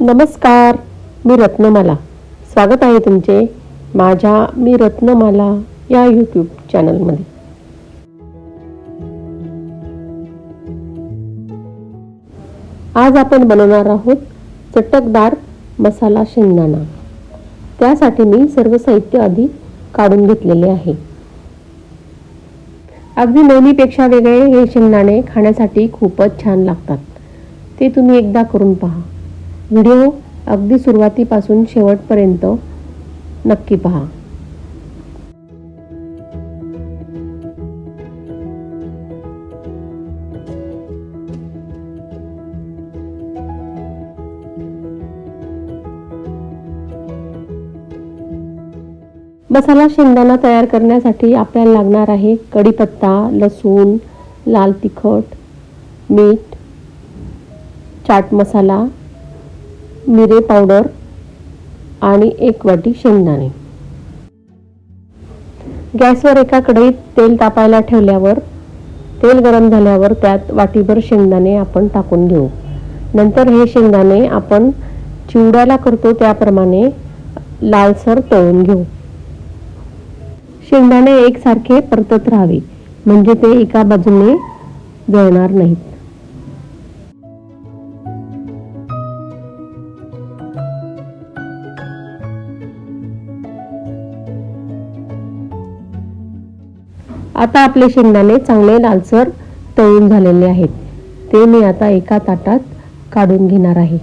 नमस्कार, मी रत्नमाला. स्वागत आहे तुमचे माझ्या मी रत्नमाला या यूट्यूब चॅनलमध्ये. आज आपण बनवणार आहोत चटकदार मसाला शेंगदाणा. त्यासाठी मी सर्व साहित्य आधी काढून घेतलेले आहे. अगदी नेहमीपेक्षा वेगळे हे शेंगदाणे खाण्यासाठी खूपच छान लागतात. ते तुम्ही एकदा करून पहा. व्हिडिओ अगदी सुरुवातीपासून शेवटपर्यंत नक्की पहा. मसाला शेंगदाणा तयार करण्यासाठी आपल्याला लागणार आहे कढीपत्ता, लसूण, लाल तिखट, मीठ, चाट मसाला, मिरे पावडर आणि 1 वाटी शेंगदाणे. गॅसवर एका कढईत तेल तापायला ठेवल्यावर तेल गरम झाल्यावर त्यात वाटीभर शेंगदाणे आपण टाकून घेऊ. नंतर हे शेंगदाणे आपण चिवड्याला करतो त्याप्रमाणे लालसर तळून घेऊ. शेंगदाणे एकसारखे परतत राहावे म्हणजे ते एका बाजूने जळणार नाहीत. आता आपले शेंगदाणे चांगले लालसर तळून झालेले आहेत. ते मी आता एका ताटात काढून घेणार आहे.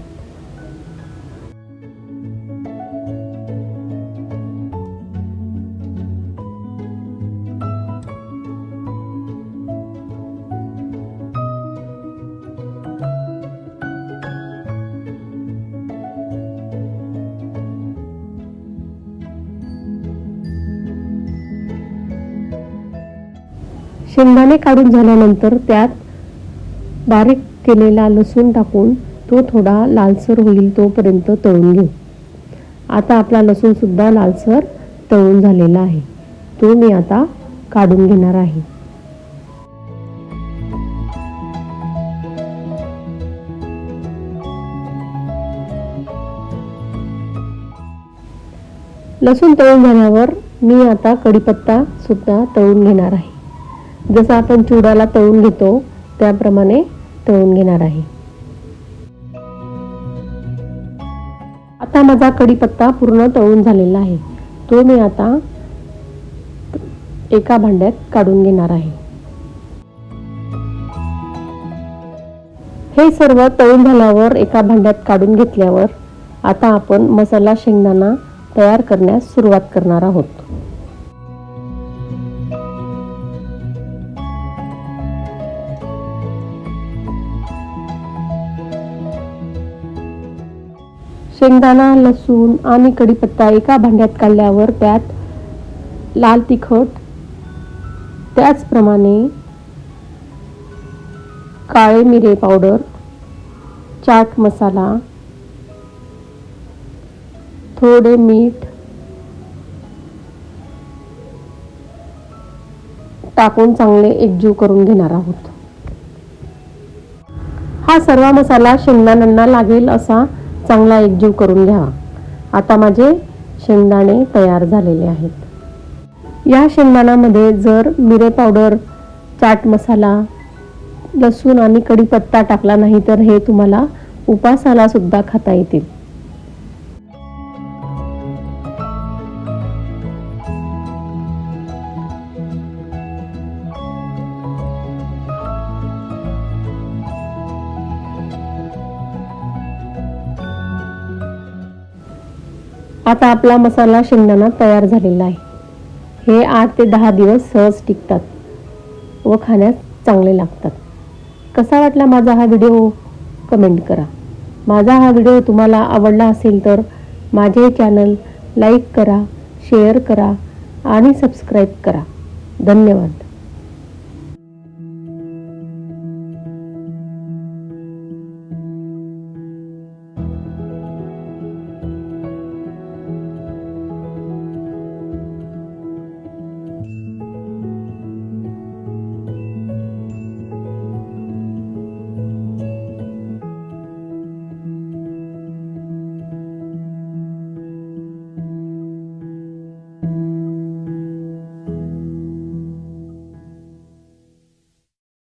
शेंगदाणे काढून झाल्यानंतर त्यात बारीक केलेला लसूण टाकून तो थोडा लालसर होईल तोपर्यंत तळून घेऊ. आता आपला लसूण सुद्धा लालसर तळून झालेला आहे. तो मी आता काढून घेणार आहे. लसूण तळून झाल्यावर मी आता कढीपत्ता सुद्धा तळून घेणार आहे. जसं आपण चिवड्याला तळून घेतो त्याप्रमाणे तळून घेणार आहे. आता माझा कढीपत्ता पूर्ण तळून झालेला आहे. तो मी आता एका भांड्यात काढून घेणार आहे. हे सर्व तळून झाल्यावर एका भांड्यात काढून घेतल्यावर आता आपण मसाला शेंगदाणा तयार करण्यास सुरुवात करणार आहोत. शेंगदाणा, लसूण आणि कढीपत्ता एका भांड्यात काढल्यावर त्यात लाल तिखट, त्याचप्रमाणे काळे मिरे पावडर, चाट मसाला, थोडे मीठ टाकून चांगले एकजीव करून घेणार आहोत. हा सर्व मसाला शेंगदाण्यांना लागेल असा चांगला एकजीव करून घ्यावा. आता माझे शेंगदाणे तयार झालेले आहेत. या शेंगदाण्यामध्ये जर मिरे पावडर, चाट मसाला, लसूण आणि कढीपत्ता टाकला नाही तर हे तुम्हाला उपासाला सुद्धा खाता येतील. आता आपला मसाला शेंगदाणा तयार झालेला आहे. हे 8 ते 10 दिवस सहज टिकतात व खाण्यास चांगले लागतात. कसा वाटला माझा हा व्हिडिओ कमेंट करा. माझा हा व्हिडिओ तुम्हाला आवडला असेल तर माझे चॅनल लाईक करा, शेअर करा आणि सबस्क्राईब करा. धन्यवाद.